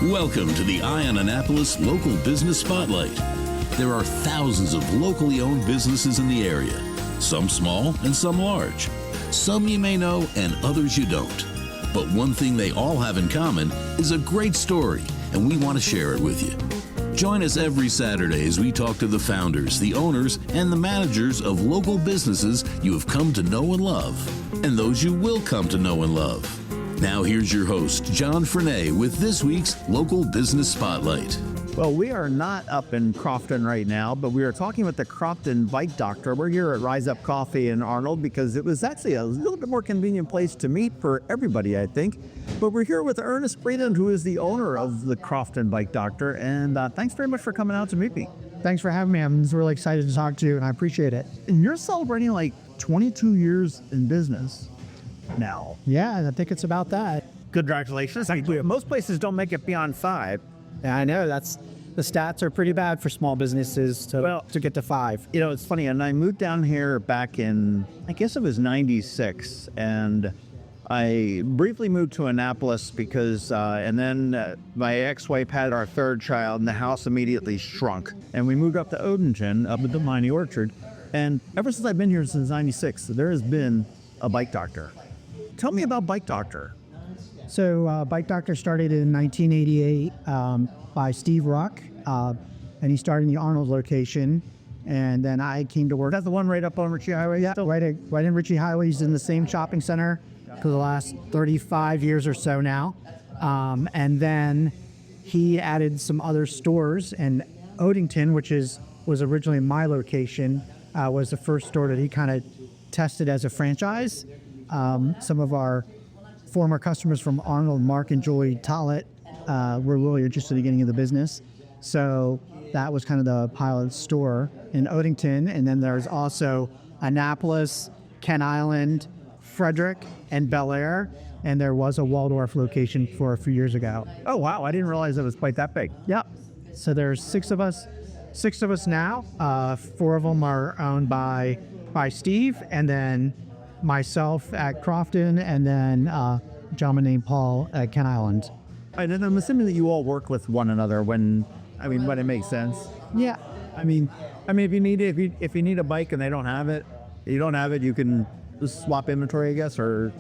Welcome to the Eye on Annapolis Local Business Spotlight. There are thousands of locally owned businesses in the area, some small and some large. Some you may know and others you don't. But one thing they all have in common is a great story, and we want to share it with you. Join us every Saturday as we talk to the founders, the owners, and the managers of local businesses you have come to know and love, and those you will come to know and love. Now here's your host, John Freeland, with this week's Local Business Spotlight. Well, we are not up in Crofton right now, but we are talking with the Crofton Bike Doctor. We're here at Rise Up Coffee in Arnold because it was actually a little bit more convenient place to meet for everybody, I think. But we're here with Ernest Freeland, who is the owner of the Crofton Bike Doctor. And thanks very much for coming out to meet me. Thanks for having me. I'm really excited to talk to you, and I appreciate it. And you're celebrating like 22 years in business now. Yeah, I think it's about that. Congratulations. Most places don't make it beyond 5. Yeah, I know. The stats are pretty bad for small businesses to get to 5. You know, it's funny, and I moved down here back in, I guess it was 96, and I briefly moved to Annapolis because, and then my ex-wife had our third child, and the house immediately shrunk. And we moved up to Odenton, up at the Miney Orchard, and ever since I've been here since 96, there has been a Bike Doctor. Tell me about Bike Doctor. So Bike Doctor started in 1988 by Steve Ruck, and he started in the Arnold location. And then I came to work. That's the one right up on Ritchie Highway? Yeah, right in Ritchie Highway. He's in the same shopping center for the last 35 years or so now. And then he added some other stores, and Odenton, which was originally my location, was the first store that he kind of tested as a franchise. Some of our former customers from Arnold, Mark and Julie Tollett, were really interested in the beginning of the business. So that was kind of the pilot store in Odenton. And then there's also Annapolis, Kent Island, Frederick, and Bel Air. And there was a Waldorf location for a few years ago. Oh, wow. I didn't realize it was quite that big. Yep. So there's six of us now. 4 of them are owned by Steve, and then myself at Crofton, and then a gentleman named Paul at Kent Island. And then I'm assuming that you all work with one another when it makes sense. Yeah. I mean, if you need a bike and they don't have it, you can just swap inventory, I guess, or.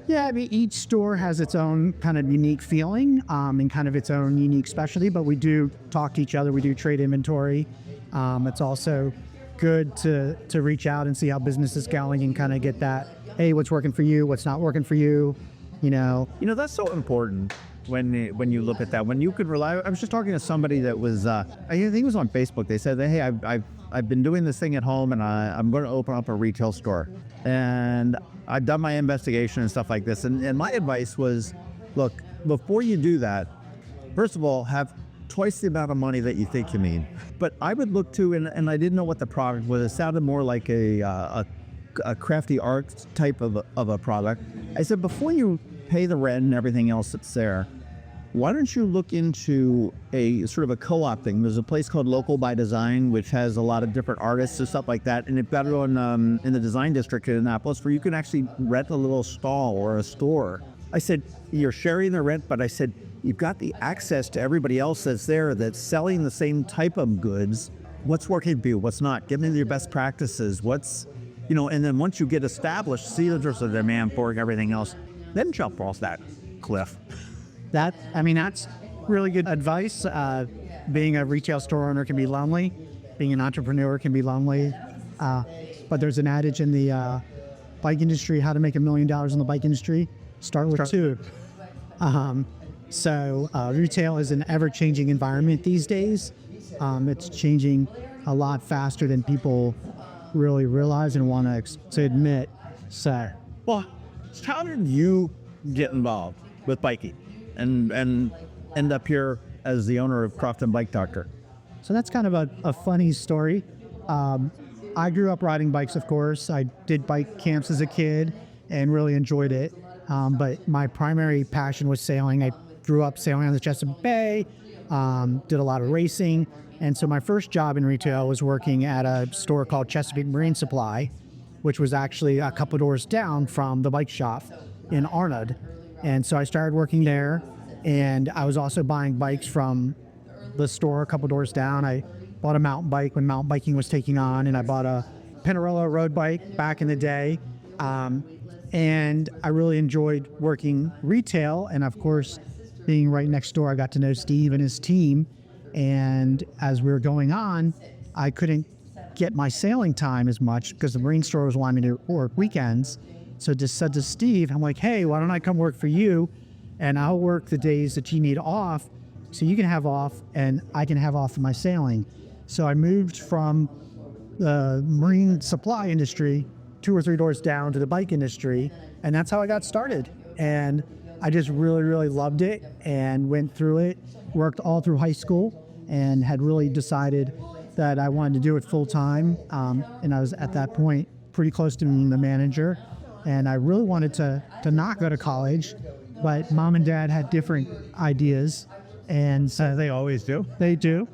Yeah, I mean, each store has its own kind of unique feeling and kind of its own unique specialty, but we do talk to each other. We do trade inventory. It's also good to reach out and see how business is going and kind of get that, hey, what's working for you, what's not working for you, you know. You know, that's so important when you look at that. When you could rely, I was just talking to somebody that was, I think it was on Facebook. They said that, hey, I've been doing this thing at home, and I'm going to open up a retail store. And I've done my investigation and stuff like this. And my advice was, look, before you do that, first of all, have twice the amount of money that you think you need. But I would look to, and I didn't know what the product was. It sounded more like a crafty art type of a product. I said, before you pay the rent and everything else that's there, why don't you look into a sort of a co-op thing? There's a place called Local by Design, which has a lot of different artists and stuff like that. And they've got it on in the design district in Annapolis, where you can actually rent a little stall or a store. I said, you're sharing the rent, but I said, you've got the access to everybody else that's there that's selling the same type of goods. What's working for you? What's not? Give me your best practices. And then once you get established, see that there's a demand for it and everything else, then jump off that cliff. That's really good advice. Being a retail store owner can be lonely. Being an entrepreneur can be lonely. But there's an adage in the bike industry, how to make $1 million in the bike industry. Start with 2. So retail is an ever-changing environment these days. It's changing a lot faster than people really realize and want to admit. So, well, how did you get involved with biking and end up here as the owner of Crofton Bike Doctor? So that's kind of a funny story. I grew up riding bikes, of course. I did bike camps as a kid and really enjoyed it. But my primary passion was sailing. I grew up sailing on the Chesapeake Bay, did a lot of racing. And so my first job in retail was working at a store called Chesapeake Marine Supply, which was actually a couple doors down from the bike shop in Arnold. And so I started working there And I was also buying bikes from the store a couple doors down. I bought a mountain bike when mountain biking was taking on, and I bought a Pinarello road bike back in the day. And I really enjoyed working retail. And of course, being right next door, I got to know Steve and his team. And as we were going on, I couldn't get my sailing time as much because the marine store was wanting me to work weekends. So just said to Steve, I'm like, hey, why don't I come work for you? And I'll work the days that you need off so you can have off and I can have off of my sailing. So I moved from the marine supply industry 2 or 3 doors down to the bike industry. And that's how I got started. And I just really, really loved it and went through it, worked all through high school, and had really decided that I wanted to do it full time. And I was at that point pretty close to being the manager. And I really wanted to not go to college, but mom and dad had different ideas. And so They always do. they do.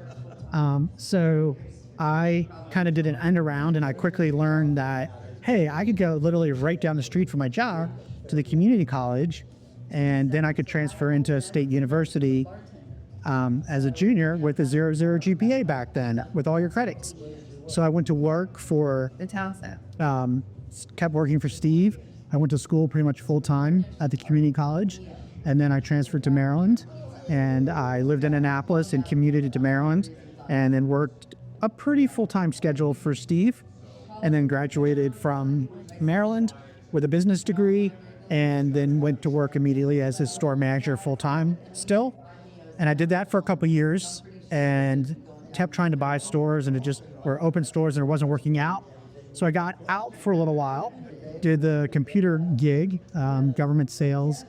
So I kind of did an end around, and I quickly learned that, hey, I could go literally right down the street from my job to the community college, and then I could transfer into a state university as a junior with a 0.0 GPA back then with all your credits. So I went to work for, kept working for Steve. I went to school pretty much full time at the community college, and then I transferred to Maryland, and I lived in Annapolis and commuted to Maryland, and then worked a pretty full-time schedule for Steve, and then graduated from Maryland with a business degree, and then went to work immediately as his store manager full-time still. And I did that for a couple years and kept trying to buy stores, and or open stores, and it wasn't working out. So I got out for a little while, did the computer gig, government sales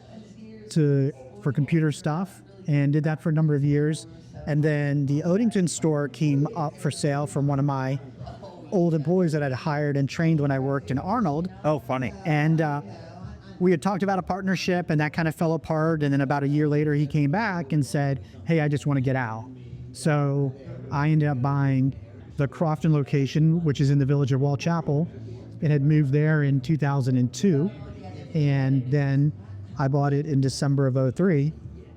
for computer stuff, and did that for a number of years. And then the Odenton store came up for sale from one of my old employees that I'd hired and trained when I worked in Arnold. Oh, funny. And we had talked about a partnership, and that kind of fell apart. And then about a year later, he came back and said, hey, I just want to get out. So I ended up buying the Crofton location, which is in the village of Wall Chapel. It had moved there in 2002. And then I bought it in December of 2003.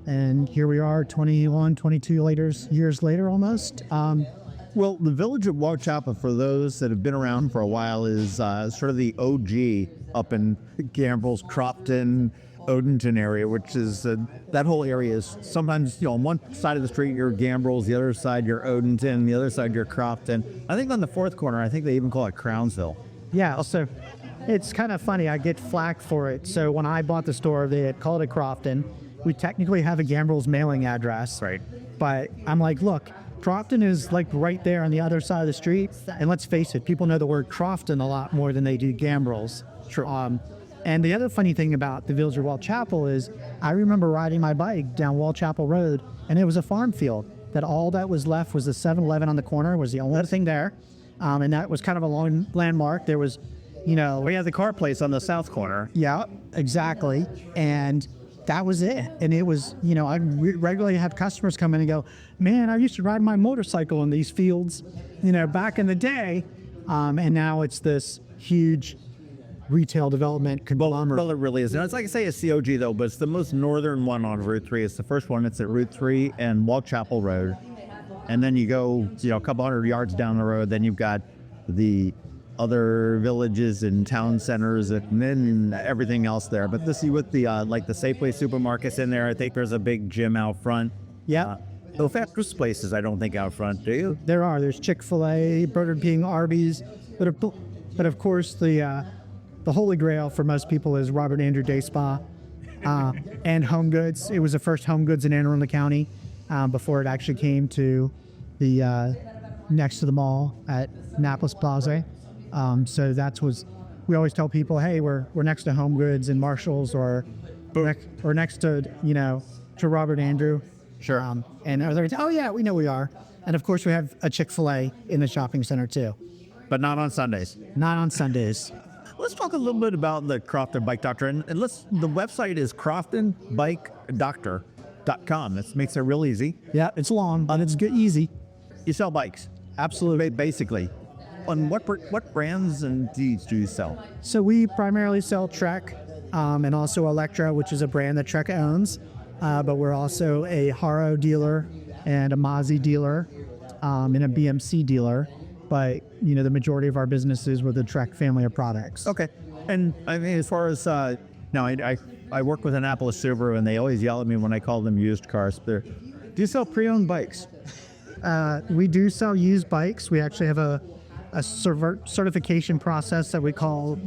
And here we are 21, 22 years later almost. Well, the village of Whitechapel, for those that have been around for a while, is sort of the OG up in Gambrills, Crofton, Odenton area, which is that whole area is sometimes, on one side of the street you're Gambrills, the other side you're Odenton, the other side you're Crofton. I think on the fourth corner, I think they even call it Crownsville. Yeah, so it's kind of funny. I get flack for it. So when I bought the store, they had called it Crofton. We technically have a Gambrills mailing address. Right. But I'm like, look, Crofton is like right there on the other side of the street. And let's face it, people know the word Crofton a lot more than they do Gambrills. Sure. And the other funny thing about the village of Wall Chapel is I remember riding my bike down Wall Chapel Road, and it was a farm field. That all that was left was the 7-Eleven on the corner, was the only thing there. And that was kind of a long landmark. There was, We have the car place on the south corner. Yeah, exactly. And that was it. And it was, I regularly have customers come in and go, man, I used to ride my motorcycle in these fields, back in the day. And now it's this huge retail development conglomerate. Well, it really is. It's like I say, it's COG though, but it's the most northern one on Route 3. It's the first one. It's at Route 3 and Whitechapel Road. And then you go, a couple hundred yards down the road, then you've got the other villages and town centers and then everything else there. But this, with the like the Safeway supermarkets in there, I think there's a big gym out front. Yeah. No fast places, I don't think, out front, do you? There's Chick-fil-A, Burger King, Arby's, but of course the holy grail for most people is Robert Andrew Day Spa and Home Goods. It was the first Home Goods in Arundel County before it actually came to the next to the mall at Annapolis Plaza. So we always tell people, hey, we're next to Home Goods and Marshalls or next to, to Robert Andrew. Sure. And others, oh yeah, we know we are. And of course we have a Chick-fil-A in the shopping center too. But not on Sundays. Not on Sundays. Let's talk a little bit about the Crofton Bike Doctor. And the website is croftonbikedoctor.com. That makes it real easy. Yeah, it's long, but it's good, easy. You sell bikes. Absolutely. Basically. On what brands and deeds do you sell? So we primarily sell Trek and also Electra, which is a brand that Trek owns. but we're also a Haro dealer and a Mazzi dealer and a BMC dealer. But, the majority of our business is with the Trek family of products. Okay. And I mean, as far as, now I work with Annapolis Subaru, and they always yell at me when I call them used cars. Do you sell pre-owned bikes? We do sell used bikes. We actually have a certification process that we call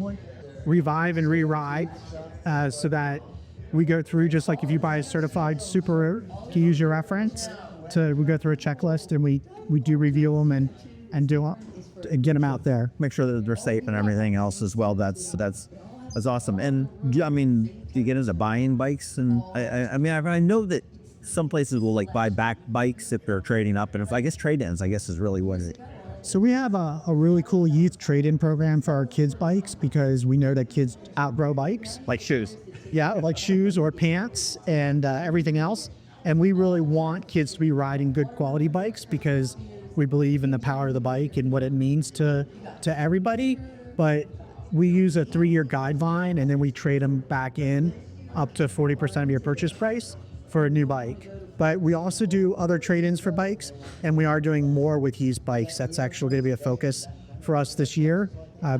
Revive and Re-Ride, so that we go through, just like if you buy a certified Subaru, to use your reference, we go through a checklist and we do review them and get them out there. Make sure that they're safe and everything else as well. That's awesome. And I mean, do you get into buying bikes? And I know that some places will like buy back bikes if they're trading up, and if I guess trade-ins, I guess is really what it. So we have a really cool youth trade-in program for our kids' bikes, because we know that kids outgrow bikes. Like shoes. Yeah, like shoes or pants and everything else. And we really want kids to be riding good quality bikes, because we believe in the power of the bike and what it means to everybody. But we use a 3-year guideline, and then we trade them back in up to 40% of your purchase price for a new bike. But we also do other trade-ins for bikes, and we are doing more with used bikes. That's actually going to be a focus for us this year,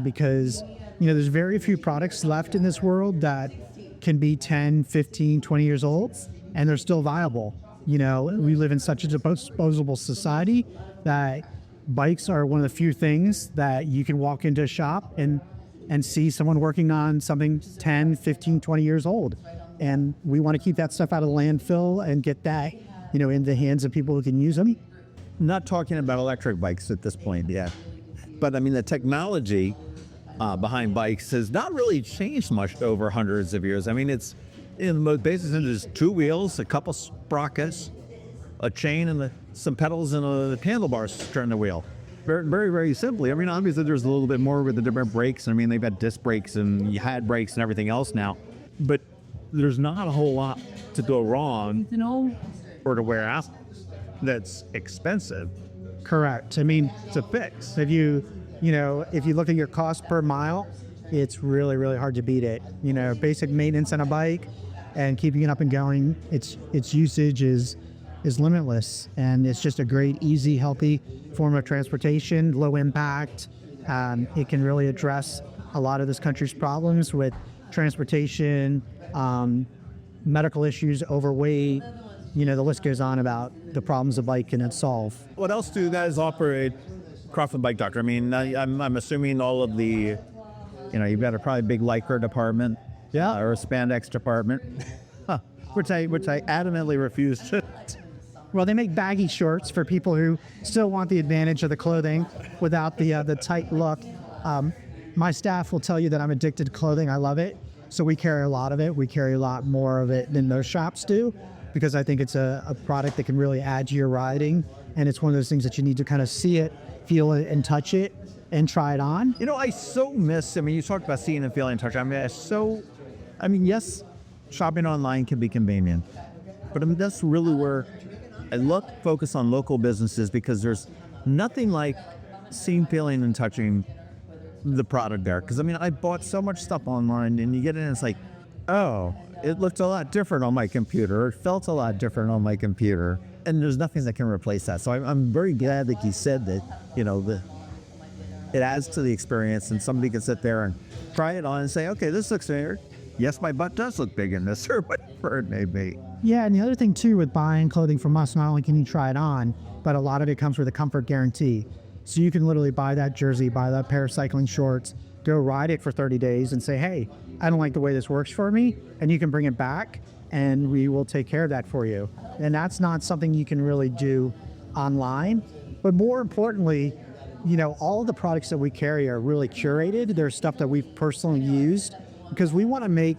because there's very few products left in this world that can be 10, 15, 20 years old, and they're still viable. We live in such a disposable society that bikes are one of the few things that you can walk into a shop and see someone working on something 10, 15, 20 years old. And we want to keep that stuff out of the landfill and get that, in the hands of people who can use them. Not talking about electric bikes at this point yet, but I mean, the technology behind bikes has not really changed much over hundreds of years. I mean, it's in the most basic sense, there's 2 wheels, a couple sprockets, a chain, and some pedals and a handlebars to turn the wheel. Very, very, very simply. I mean, obviously there's a little bit more with the different brakes. I mean, they've got disc brakes and you had brakes and everything else now, but there's not a whole lot to go wrong, or to wear out that's expensive. Correct. I mean, to fix. if you look at your cost per mile, it's really, really hard to beat it. Basic maintenance on a bike and keeping it up and going, its usage is limitless, and it's just a great, easy, healthy form of transportation, low impact. It can really address a lot of this country's problems with transportation, medical issues, overweight. The list goes on about the problems a bike can solve. What else do you guys operate Crofton Bike Doctor? I mean, I'm assuming all of the, you've got a probably big Lycra department, Yeah. or a spandex department, which I adamantly refuse to. Well, they make baggy shorts for people who still want the advantage of the clothing without the tight look. My staff will tell you that I'm addicted to clothing. I love it. So we carry a lot of it. We carry a lot more of it than those shops do, because I think it's a product that can really add to your riding. And it's one of those things that you need to kind of see it, feel it, and touch it, and try it on. I so miss, you talked about seeing and feeling and touching. Yes, shopping online can be convenient, but that's really where I focus on local businesses, because there's nothing like seeing, feeling, and touching the product there. Because I bought so much stuff online, and you get in and it's like, oh, it looked a lot different on my computer. It felt a lot different on my computer. And there's nothing that can replace that. So I'm very glad that you said that, it adds to the experience, and somebody can sit there and try it on and say, okay, this looks weird. Yes, my butt does look big in this, or whatever it may be. Yeah, and the other thing too with buying clothing from us, not only can you try it on, but a lot of it comes with a comfort guarantee. So you can literally buy that jersey, buy that pair of cycling shorts, go ride it for 30 days and say, hey, I don't like the way this works for me, and you can bring it back and we will take care of that for you. And that's not something you can really do online. But more importantly, all of the products that we carry are really curated. They're stuff that we've personally used, because we want to make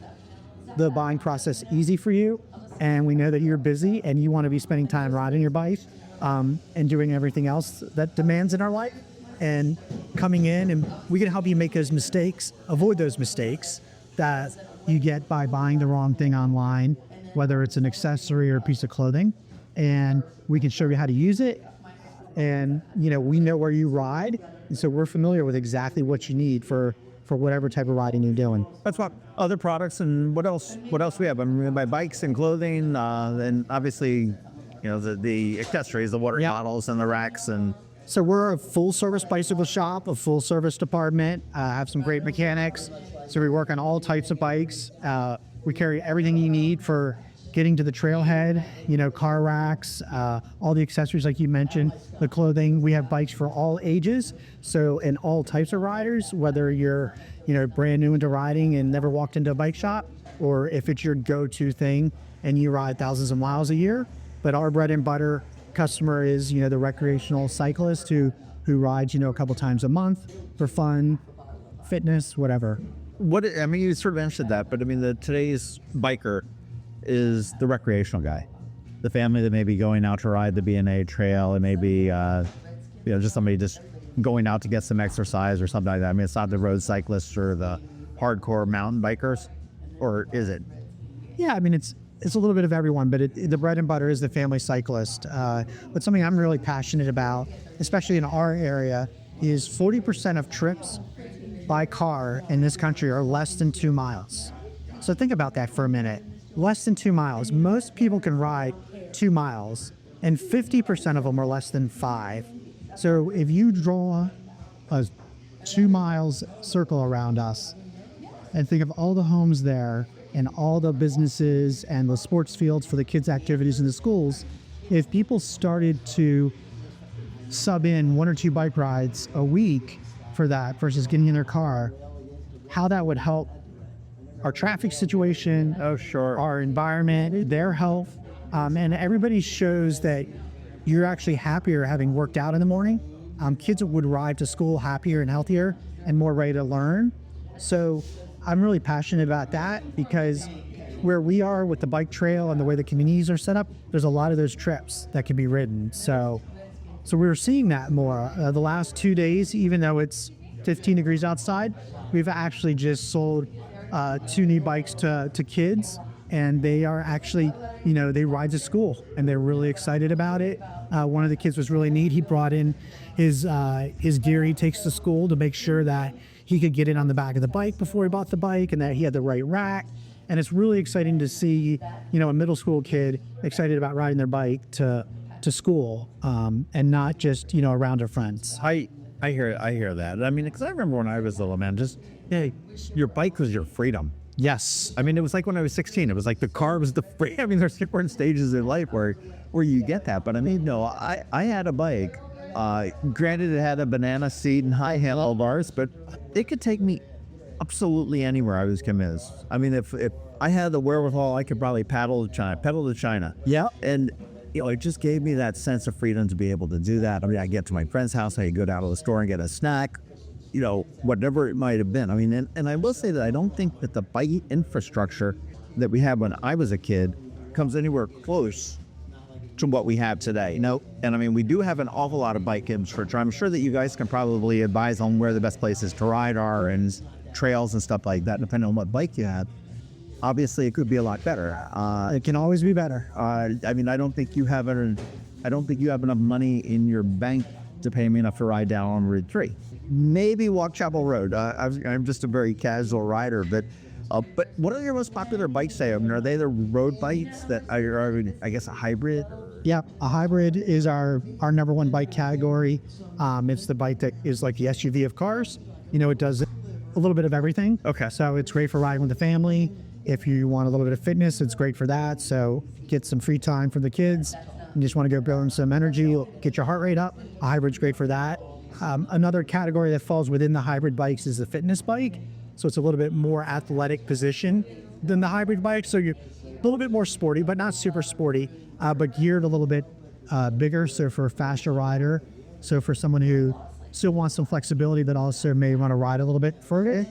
the buying process easy for you. And we know that you're busy and you want to be spending time riding your bike and doing everything else that demands in our life. And coming in, and we can help you make those mistakes, avoid those mistakes that you get by buying the wrong thing online, whether it's an accessory or a piece of clothing. And we can show you how to use it. And, we know where you ride. And so we're familiar with exactly what you need for for whatever type of riding you're doing. Let's talk other products and what else we have. I mean, by bikes and clothing, and obviously, the accessories, the water bottles and the racks. And So we're a full-service bicycle shop, a full-service department, have some great mechanics. So we work on all types of bikes. We carry everything you need for getting to the trailhead, car racks, all the accessories like you mentioned, the clothing. We have bikes for all ages, so in all types of riders, whether you're brand new into riding and never walked into a bike shop, or if it's your go-to thing and you ride thousands of miles a year. But our bread and butter customer is the recreational cyclist who rides a couple times a month for fun, fitness, whatever. You sort of mentioned that, but today's biker is the recreational guy, the family that may be going out to ride the B&A trail, and maybe just somebody just going out to get some exercise or something like that. It's not the road cyclists or the hardcore mountain bikers, or is it? Yeah, it's a little bit of everyone, but the bread and butter is the family cyclist. But something I'm really passionate about, especially in our area, is 40% of trips by car in this country are less than 2 miles. So think about that for a minute. Less than 2 miles. Most people can ride 2 miles, and 50% of them are less than 5. So if you draw a 2 miles circle around us and think of all the homes there and all the businesses and the sports fields for the kids' activities in the schools, if people started to sub in 1 or 2 bike rides a week for that versus getting in their car, how that would help our traffic situation, our environment, their health, and everybody shows that you're actually happier having worked out in the morning. Kids would arrive to school happier and healthier and more ready to learn. So I'm really passionate about that, because where we are with the bike trail and the way the communities are set up, there's a lot of those trips that can be ridden. So we're seeing that more. The last 2 days, even though it's 15 degrees outside, we've actually just sold 2 new bikes to kids, and they are actually, they ride to school and they're really excited about it. One of the kids was really neat. He brought in his gear he takes to school to make sure that he could get in on the back of the bike before he bought the bike, and that he had the right rack. And it's really exciting to see, a middle school kid excited about riding their bike to school, and not just, around their friends. I hear that. Because I remember when I was little, man, your bike was your freedom. Yes. It was like when I was 16, it was like the car was the free. There's different stages in life where you get that. But no, I had a bike. Granted, it had a banana seat and high handlebars, but it could take me absolutely anywhere I was convinced. If I had the wherewithal, I could probably pedal to China. Yeah. And it just gave me that sense of freedom to be able to do that. I get to my friend's house, I could go down to the store and get a snack, whatever it might have been. And I will say that I don't think that the bike infrastructure that we had when I was a kid comes anywhere close to what we have today. Nope. And we do have an awful lot of bike infrastructure. I'm sure that you guys can probably advise on where the best places to ride are and trails and stuff like that, depending on what bike you have. Obviously, it could be a lot better. It can always be better. I don't think you have enough money in your bank to pay me enough to ride down on Route 3. Maybe walk Chapel Road. I'm just a very casual rider, but what are your most popular bikes? Are they the road bikes that are, I guess, a hybrid? Yeah, a hybrid is our number one bike category. It's the bike that is like the SUV of cars. It does a little bit of everything. Okay. So it's great for riding with the family. If you want a little bit of fitness, it's great for that. So get some free time for the kids. You just want to go burn some energy, get your heart rate up. A hybrid's great for that. Another category that falls within the hybrid bikes is the fitness bike. So it's a little bit more athletic position than the hybrid bike. So you're a little bit more sporty, but not super sporty, but geared a little bit bigger. So for a faster rider. So for someone who still wants some flexibility, but also may want to ride a little bit further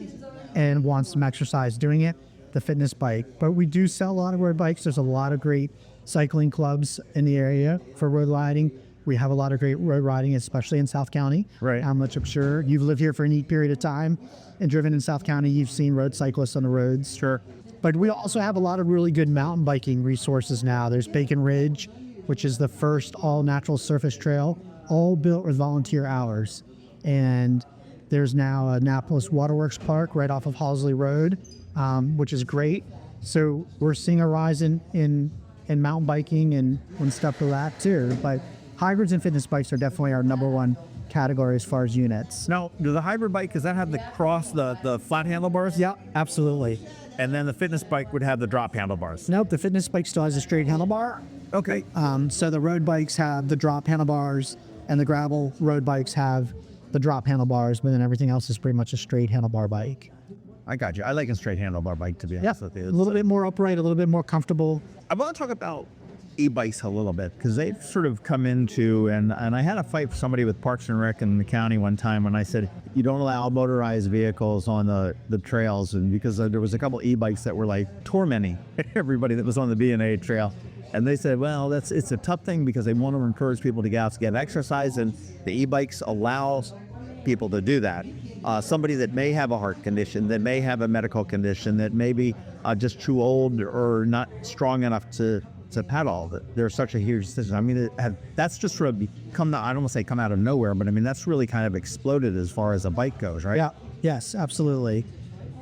and wants some exercise doing it, the fitness bike. But we do sell a lot of road bikes. There's a lot of great cycling clubs in the area for road riding. We have a lot of great road riding, especially in South County. Right. Which I'm sure you've lived here for a neat period of time and driven in South County. You've seen road cyclists on the roads. Sure. But we also have a lot of really good mountain biking resources now. There's Bacon Ridge, which is the first all-natural surface trail, all built with volunteer hours. And There's now a Annapolis Waterworks Park right off of Halsley Road, which is great. So we're seeing a rise in mountain biking and stuff like that too. But hybrids and fitness bikes are definitely our number one category as far as units. Now, do the hybrid bike, does that have the flat handlebars? Yeah, absolutely. And then the fitness bike would have the drop handlebars? Nope, the fitness bike still has a straight handlebar. Okay. So the road bikes have the drop handlebars, and the gravel road bikes have the drop handlebars, but then everything else is pretty much a straight handlebar bike. I got you. I like a straight handlebar bike, to be honest with you. A little bit more upright, a little bit more comfortable. I want to talk about e-bikes a little bit, because they've sort of come into, and I had a fight with somebody with Parks and Rec in the county one time when I said, you don't allow motorized vehicles on the trails, and because there was a couple e-bikes that were like tormenting everybody that was on the B&A trail. And they said, well, it's a tough thing because they want to encourage people to get out to get exercise, and the e-bikes allow people to do that. Somebody that may have a heart condition, that may have a medical condition, that may be just too old or not strong enough to pedal. There's such a huge system. I mean, that's just sort of I don't want to say come out of nowhere, but I mean, that's really kind of exploded as far as a bike goes, right? Yeah. Yes, absolutely.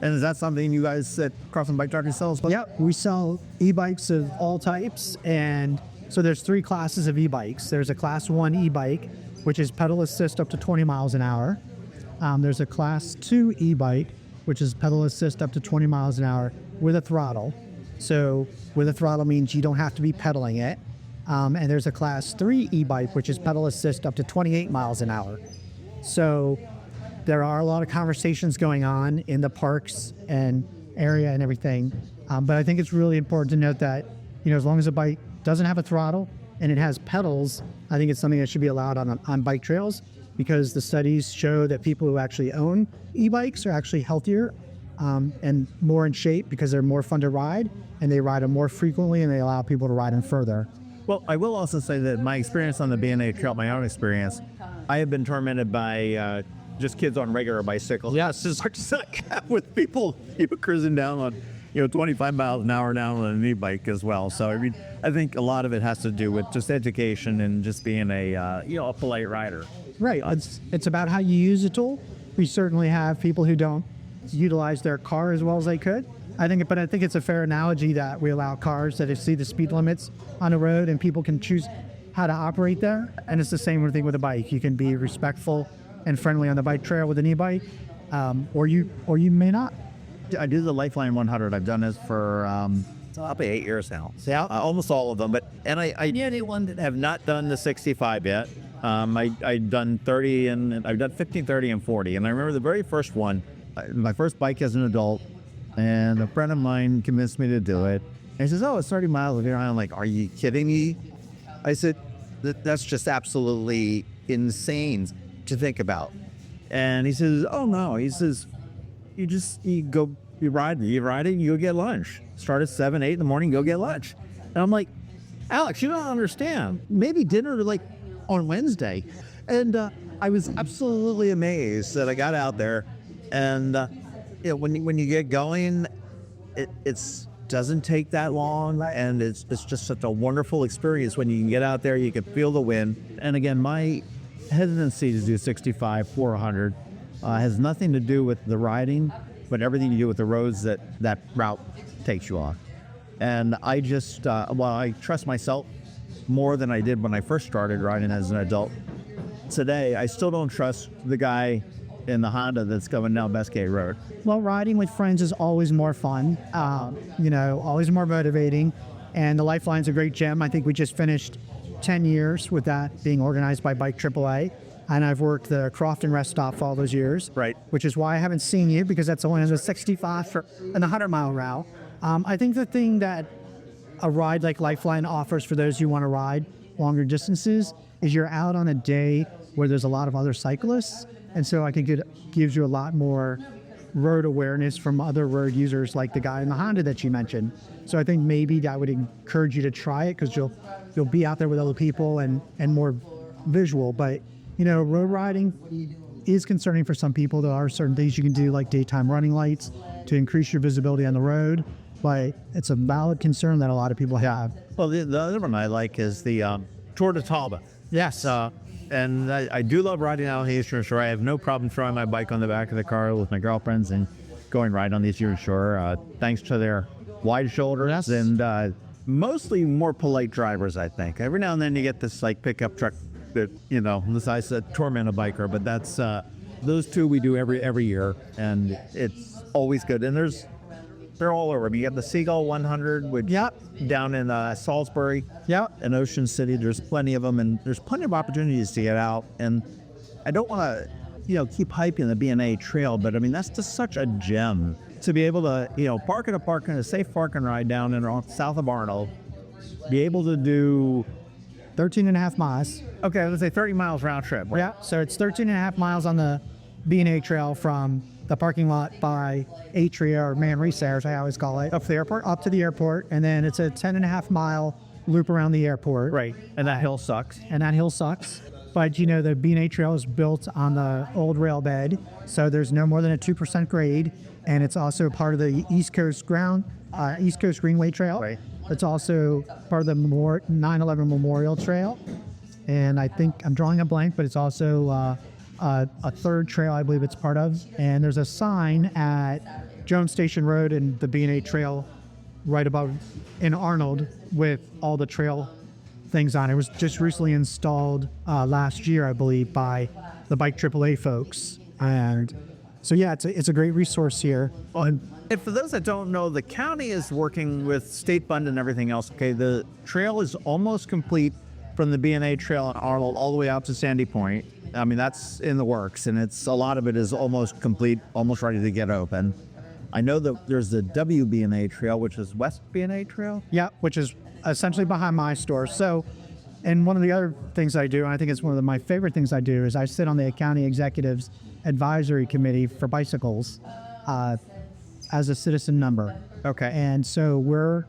And is that something you guys at Crofton Bike Doctor sell? Yeah, we sell e-bikes of all types. And so there's 3 classes of e-bikes. There's a class 1 e-bike, which is pedal assist up to 20 miles an hour. There's a class 2 e-bike, which is pedal assist up to 20 miles an hour with a throttle. So with a throttle means you don't have to be pedaling it. And there's a class 3 e-bike, which is pedal assist up to 28 miles an hour. So there are a lot of conversations going on in the parks and area and everything. But I think it's really important to note that, as long as a bike doesn't have a throttle and it has pedals, I think it's something that should be allowed on bike trails, because the studies show that people who actually own e-bikes are actually healthier and more in shape because they're more fun to ride, and they ride them more frequently, and they allow people to ride them further. Well, I will also say that my experience on the B&A trail, my own experience, I have been tormented by just kids on regular bicycles. Yes, it's hard to with people cruising down on 25 miles an hour down on an e-bike as well. So I mean, I think a lot of it has to do with just education and just being a polite rider. Right. It's about how you use the tool. We certainly have people who don't utilize their car as well as they could. I think it's a fair analogy that we allow cars that see the speed limits on the road, and people can choose how to operate there. And it's the same thing with a bike. You can be respectful and friendly on the bike trail with an e-bike, or you may not. I do the Lifeline 100. I've done this for probably 8 years now. Yeah, almost all of them. I have not done the 65 yet. I've done 30 and I've done 15, 30, and 40. And I remember the very first one, my first bike as an adult, and a friend of mine convinced me to do it. And he says, "Oh, it's 30 miles." And I'm like, "Are you kidding me?" I said, "That's just absolutely insane to think about." And he says, "Oh no," he says, you ride it, and you go get lunch. Start at 7, 8 in the morning, go get lunch. And I'm like, "Alex, you don't understand. Maybe dinner like on Wednesday." And I was absolutely amazed that I got out there, and when you get going, it doesn't take that long, and it's just such a wonderful experience when you can get out there, you can feel the wind. And again, my hesitancy to do 65, 400 has nothing to do with the riding, but everything to do with the roads that route takes you on. And I just, I trust myself more than I did when I first started riding as an adult. Today, I still don't trust the guy in the Honda that's going down Beskay Road. Well, riding with friends is always more fun, always more motivating. And the Lifeline's a great gym. I think we just finished 10 years with that being organized by Bike AAA. And I've worked the Crofton rest stop for all those years. Right. Which is why I haven't seen you, because that's only a 65 and the 100-mile route. I think the thing that a ride like Lifeline offers for those who want to ride longer distances is you're out on a day where there's a lot of other cyclists. And so I think it gives you a lot more road awareness from other road users, like the guy in the Honda that you mentioned. So I think maybe I would encourage you to try it, because you'll be out there with other people and more visual. But, road riding is concerning for some people. There are certain things you can do, like daytime running lights, to increase your visibility on the road. But it's a valid concern that a lot of people have. Well, the other one I like is the Tour de Talbot. Yes. And I do love riding out on the Eastern Shore. I have no problem throwing my bike on the back of the car with my girlfriends and going right on the Eastern Shore, thanks to their wide shoulders and mostly more polite drivers, I think. Every now and then you get this like pickup truck that, you know, the size of torment a biker, but that's those two we do every year, and it's always good. And they're all over. You got the Seagull 100, which down in Salisbury, in Ocean City. There's plenty of them, and there's plenty of opportunities to get out. And I don't want to, keep hyping the B&A trail, but I mean that's just such a gem to be able to, park in a safe park and ride down in south of Arnold, be able to do 13 and a half miles. Okay, let's say 30 miles round trip. Right? Yeah, so it's 13 and a half miles on the B&A trail from the parking lot by Atria, or Manresa, as I always call it. Up to the airport? Up to the airport, and then it's a 10 and a half mile loop around the airport. Right, and that hill sucks. But, the B&A trail is built on the old rail bed, so there's no more than a 2% grade, and it's also part of the East Coast Greenway Trail. Right. It's also part of the 9/11 Memorial Trail, and I think I'm drawing a blank, but it's also a third trail I believe it's part of. And there's a sign at Jones Station Road and the B&A trail right above in Arnold with all the trail things on it. It was just recently installed last year, I believe, by the Bike AAA folks. And so, yeah, it's a great resource here. And for those that don't know, the county is working with state fund and everything else. Okay, the trail is almost complete from the B&A trail in Arnold all the way out to Sandy Point. I mean, that's in the works, and a lot of it is almost complete, almost ready to get open. I know that there's the WB&A trail, which is West B&A trail. Yeah, which is essentially behind my store. So, and one of the other things I do, and I think it's one of my favorite things I do, is I sit on the county executive's advisory committee for bicycles as a citizen member. Okay. And so we're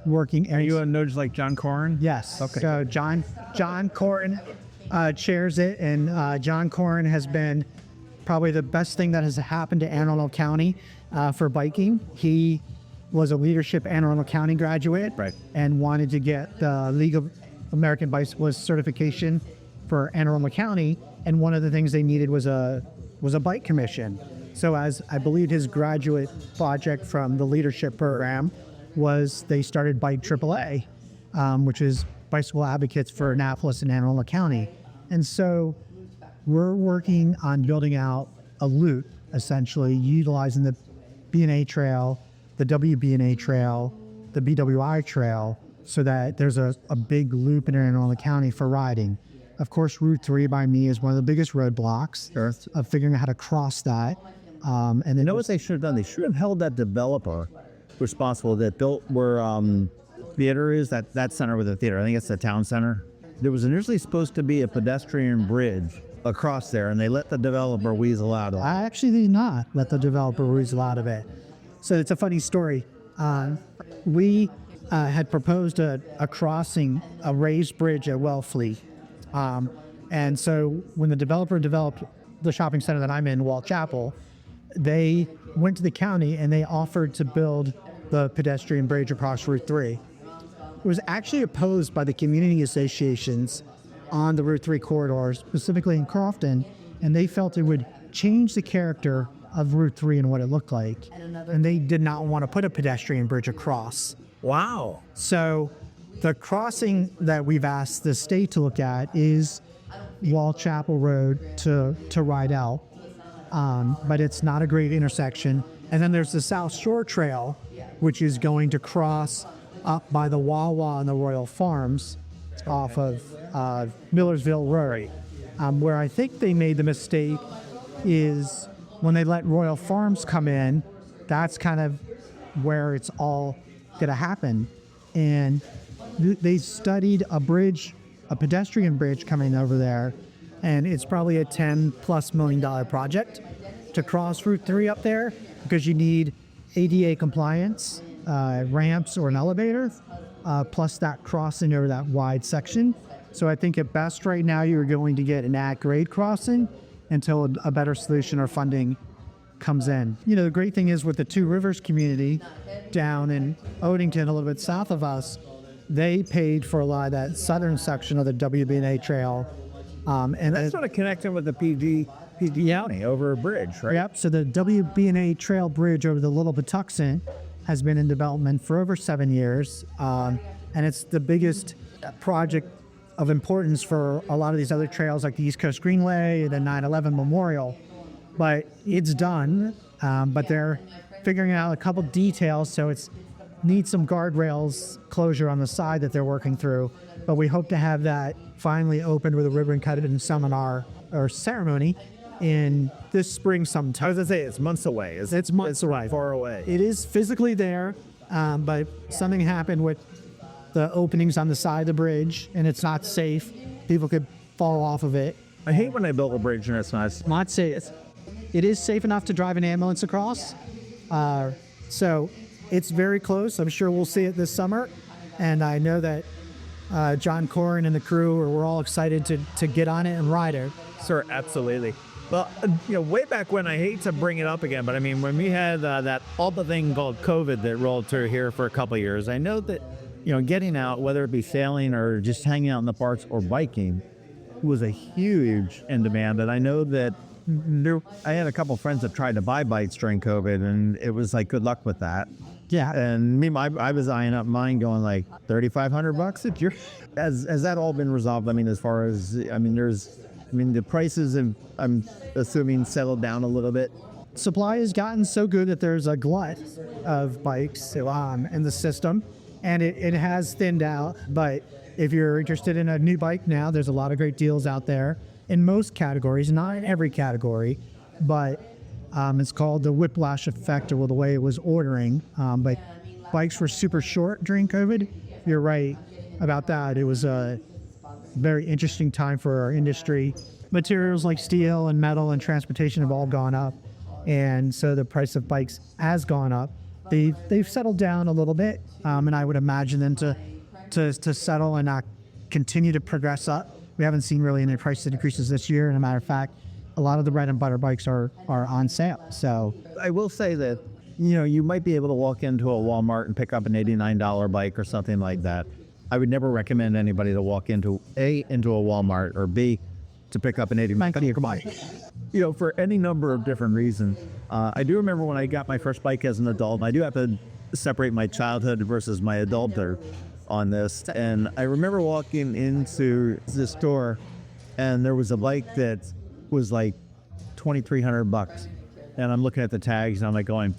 working. Are you a nudge like John Corrin? Yes. Okay. So John Corrin chairs it, and John Corrin has been probably the best thing that has happened to Arundel County for biking. He was a leadership Arundel County graduate, right, and wanted to get the League of American Bicyclists certification for Arundel County. And one of the things they needed was a bike commission. So as I believe his graduate project from the leadership program was, they started Bike AAA, which is Bicycle Advocates for Annapolis and Arundel County. And so we're working on building out a loop, essentially utilizing the B&A trail, the WB&A trail, the BWI trail, so that there's a big loop in Arundel County for riding. Of course, Route 3 by me is one of the biggest roadblocks of figuring out how to cross that. And then what they should have done? They should have held that developer responsible that built where theater is, that center with the theater. I think it's the town center. There was initially supposed to be a pedestrian bridge across there, and they let the developer weasel out of it. I actually did not let the developer weasel out of it. So it's a funny story. We had proposed a crossing, a raised bridge at Wellfleet. And so when the developer developed the shopping center that I'm in, Wall Chapel, they went to the county and they offered to build the pedestrian bridge across Route 3. It was actually opposed by the community associations on the Route 3 corridor, specifically in Crofton, and they felt it would change the character of Route 3 and what it looked like. And they did not want to put a pedestrian bridge across. Wow. So the crossing that we've asked the state to look at is Wall Chapel Road to ride out. But it's not a great intersection. And then there's the South Shore Trail, which is going to cross up by the Wawa and the Royal Farms off of Millersville Road. Where I think they made the mistake is when they let Royal Farms come in, that's kind of where it's all going to happen. And they studied a pedestrian bridge coming over there, and it's probably a $10+ million project to cross Route 3 up there, because you need ADA compliance, ramps or an elevator, plus that crossing over that wide section. So I think at best right now you're going to get an at-grade crossing until a better solution or funding comes in. The great thing is with the Two Rivers community down in Odenton, a little bit south of us, they paid for a lot of that southern section of the WB&A trail And That's sort of connecting with the PG County over a bridge, right? Yep. So the WB&A Trail Bridge over the Little Patuxent has been in development for over 7 years, and it's the biggest project of importance for a lot of these other trails like the East Coast Greenway, the 9/11 Memorial. But it's done, but they're figuring out a couple details, so it's needs some guardrails closure on the side that they're working through. But we hope to have that finally opened with a ribbon cutting seminar or ceremony in this spring sometime. I was gonna say it's months away. It's months away. Far away. It is physically there, but something happened with the openings on the side of the bridge, and it's not safe. People could fall off of it. I hate when they build a bridge and it's not. Not safe. It is safe enough to drive an ambulance across. So it's very close. I'm sure we'll see it this summer. And I know that John Corin and the crew we're all excited to get on it and ride it. Sir, absolutely. Well, way back when, I hate to bring it up again, but I mean, when we had that awful thing called COVID that rolled through here for a couple of years, I know that, getting out, whether it be sailing or just hanging out in the parks or biking, was a huge in demand. And I know that I had a couple of friends that tried to buy bikes during COVID, and it was like, good luck with that. Yeah. And I was eyeing up mine going like $3,500 at your. Has that all been resolved? I mean, as far as, the prices have, I'm assuming, settled down a little bit. Supply has gotten so good that there's a glut of bikes in the system, and it has thinned out. But if you're interested in a new bike now, there's a lot of great deals out there in most categories, not in every category, but it's called the whiplash effect, or the way it was ordering. But bikes were super short during COVID. You're right about that. It was a very interesting time for our industry. Materials like steel and metal and transportation have all gone up, and so the price of bikes has gone up. They've settled down a little bit, and I would imagine them to settle and not continue to progress up. We haven't seen really any price increases this year, and as a matter of fact, a lot of the bread and butter bikes are on sale. So I will say that, you might be able to walk into a Walmart and pick up an $89 bike or something like that. I would never recommend anybody to walk into a Walmart, or B, to pick up an $89 bike. For any number of different reasons. I do remember when I got my first bike as an adult, I do have to separate my childhood versus my adulthood on this. And I remember walking into the store, and there was a bike that was like $2,300, and I'm looking at the tags, and I'm like going,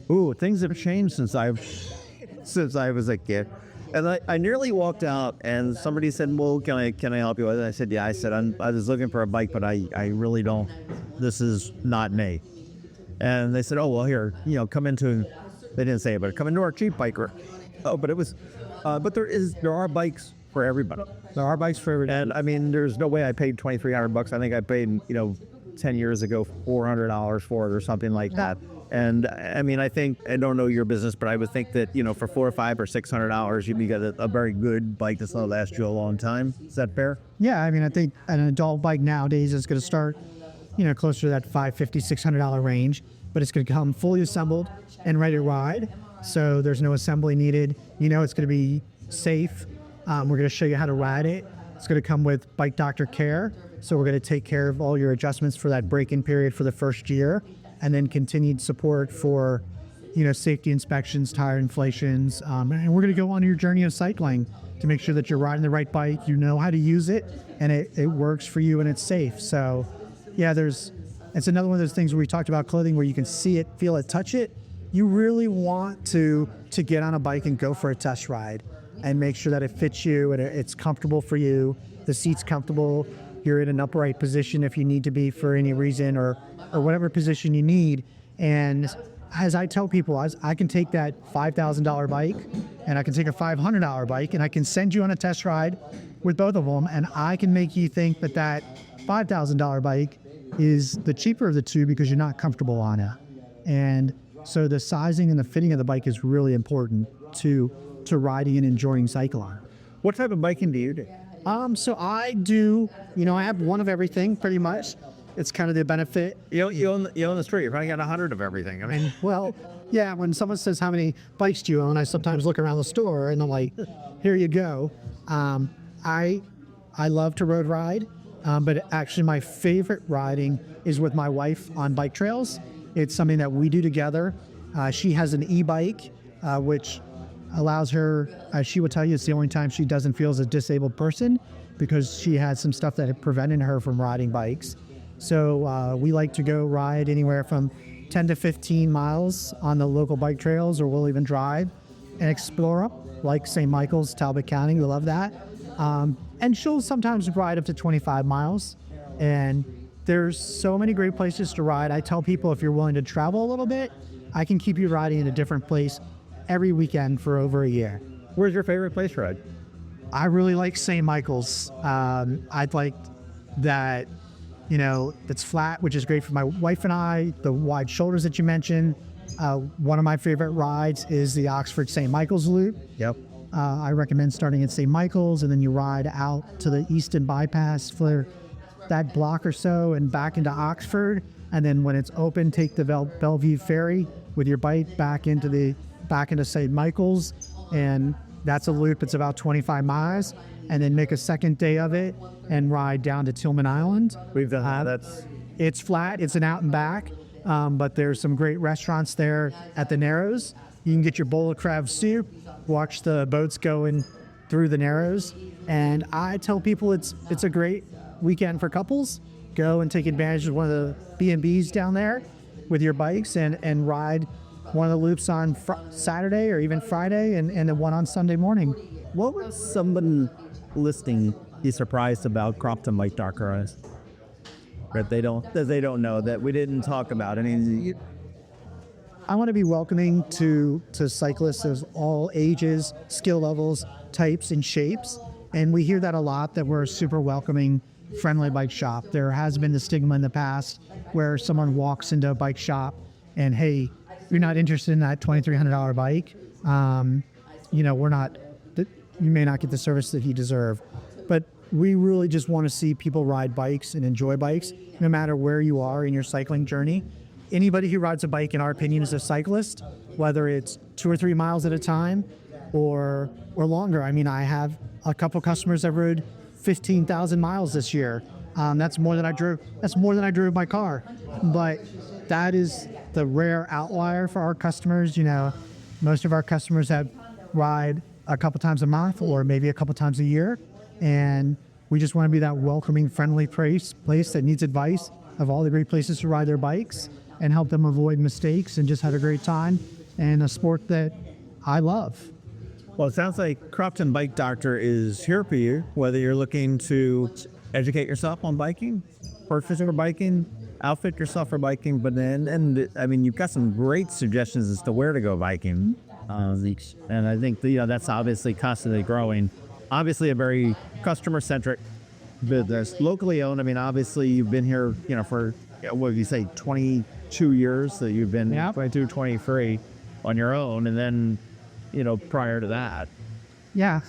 ooh, things have changed since I was a kid. And I nearly walked out, and somebody said, well, can I help you with it? I said, yeah. I said, I was looking for a bike, but I really don't. This is not me. And they said, oh, well, here, come into. They didn't say it, but come into our cheap biker. Oh, but it was. But there are bikes for everybody. there are bikes for everybody. And I mean, there's no way I paid $2,300. I think I paid 10 years ago $400 for it or something like that. And I mean, I don't know your business, but I would think that, for $400 or $500 or $600, you get a very good bike that's going to last you a long time. Is that fair? Yeah, I mean, I think an adult bike nowadays is going to start, closer to that $550, $600 range, but it's going to come fully assembled and ready to ride. So there's no assembly needed. It's going to be safe. We're going to show you how to ride it. It's going to come with Bike Doctor care. So we're going to take care of all your adjustments for that break-in period for the first year, and then continued support for, safety inspections, tire inflations. And we're going to go on your journey of cycling to make sure that you're riding the right bike, how to use it, and it works for you and it's safe. So yeah, it's another one of those things where we talked about clothing where you can see it, feel it, touch it. You really want to get on a bike and go for a test ride and make sure that it fits you and it's comfortable for you. The seat's comfortable. You're in an upright position if you need to be for any reason or whatever position you need. And as I tell people, I can take that $5,000 bike and I can take a $500 bike and I can send you on a test ride with both of them, and I can make you think that $5,000 bike is the cheaper of the two because you're not comfortable on it. And so the sizing and the fitting of the bike is really important to riding and enjoying cycle on. What type of biking do you do? So I do, I have one of everything pretty much. It's kind of the benefit. You own the street. You've probably got 100 of everything. I mean, well, yeah, when someone says how many bikes do you own, I sometimes look around the store and I'm like, here you go. I I love to road ride, but actually my favorite riding is with my wife on bike trails. It's something that we do together. She has an e-bike, which allows her, as she will tell you, it's the only time she doesn't feel as a disabled person because she had some stuff that had prevented her from riding bikes. So we like to go ride anywhere from 10 to 15 miles on the local bike trails, or we'll even drive and explore up, like St. Michael's, Talbot County. We love that. And she'll sometimes ride up to 25 miles. And there's so many great places to ride. I tell people, if you're willing to travel a little bit, I can keep you riding in a different place every weekend for over a year. Where's your favorite place to ride? I really like St. Michael's. I'd like that, that's flat, which is great for my wife and I, the wide shoulders that you mentioned. One of my favorite rides is the Oxford St. Michael's Loop. Yep. I recommend starting at St. Michael's, and then you ride out to the Easton Bypass for that block or so and back into Oxford. And then when it's open, take the Bellevue Ferry with your bike back into St. Michael's. And that's a loop. It's about 25 miles. And then make a second day of it and ride down to Tillman Island. We've done that. It's flat. It's an out and back. But there's some great restaurants there at the Narrows. You can get your bowl of crab soup, watch the boats going through the Narrows. And I tell people it's a great weekend for couples. Go and take advantage of one of the B&Bs down there with your bikes and ride one of the loops on Saturday or even Friday and the one on Sunday morning. What was someone listening be surprised about Crofton Bike Doctor? That they don't know that we didn't talk about. I mean, I want to be welcoming to cyclists of all ages, skill levels, types, and shapes. And we hear that a lot, that we're a super welcoming, friendly bike shop. There has been the stigma in the past where someone walks into a bike shop and, hey, you're not interested in that $2,300 bike. You may not get the service that you deserve. But we really just want to see people ride bikes and enjoy bikes, no matter where you are in your cycling journey. Anybody who rides a bike, in our opinion, is a cyclist, whether it's 2 or 3 miles at a time or longer. I mean, I have a couple customers that rode 15,000 miles this year. That's more than I drove. That's more than I drove my car. But that is the rare outlier for our customers. Most of our customers ride a couple times a month or maybe a couple times a year. And we just want to be that welcoming, friendly place that needs advice of all the great places to ride their bikes and help them avoid mistakes and just have a great time and a sport that I love. Well, it sounds like Crofton Bike Doctor is here for you, whether you're looking to educate yourself on biking, purchase for biking, outfit yourself for biking, but you've got some great suggestions as to where to go biking. And I think that's obviously constantly growing. Obviously a very customer-centric business, locally owned. I mean, obviously you've been here, for, what would you say, 22 years that you've been, 22, 23 on your own. And then, prior to that. Yeah.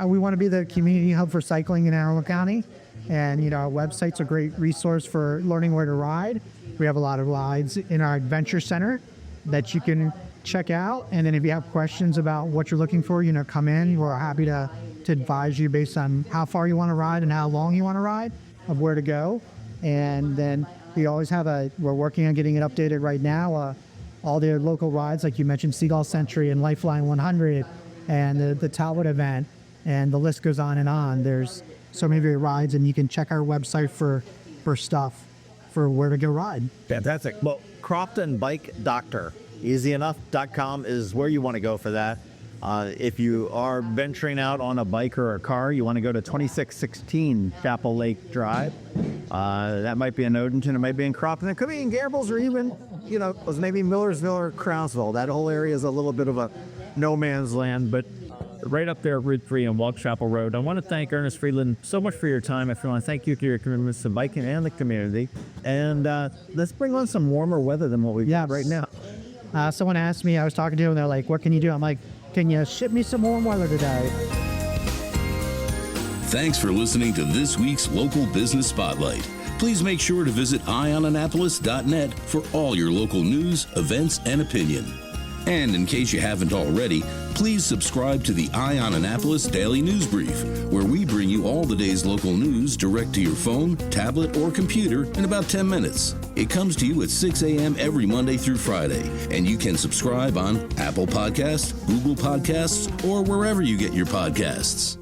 We want to be the community hub for cycling in Arundel County. And, our website's a great resource for learning where to ride. We have a lot of rides in our adventure center that you can check out. And then if you have questions about what you're looking for, come in. We're happy to advise you based on how far you want to ride and how long you want to ride, of where to go. And then we always have we're working on getting it updated right now. All the local rides, like you mentioned, Seagull Century and Lifeline 100 and the Talbot event, and the list goes on and on. There's so many great rides, and you can check our website for stuff for where to go ride. Fantastic. Well, Crofton Bike Doctor, easyenough.com is where you want to go for that. If you are venturing out on a bike or a car, you want to go to 2616 Chapel Lake Drive. That might be in Odenton, it might be in Crofton, it could be in Garibaldi, or even, maybe Millersville or Crownsville. That whole area is a little bit of a no man's land, but right up there, Route 3 and Walk Chapel Road. I want to thank Ernest Freeland so much for your time. I want to thank you for your commitments to biking and the community. And let's bring on some warmer weather than what we've got right now. Someone asked me, I was talking to them, they're like, what can you do? I'm like, can you ship me some warm weather today? Thanks for listening to this week's Local Business Spotlight. Please make sure to visit eyeonannapolis.net for all your local news, events, and opinion. And in case you haven't already, Please subscribe to the Eye on Annapolis Daily News Brief, where we bring you all the day's local news direct to your phone, tablet, or computer in about 10 minutes. It comes to you at 6 a.m. every Monday through Friday, and you can subscribe on Apple Podcasts, Google Podcasts, or wherever you get your podcasts.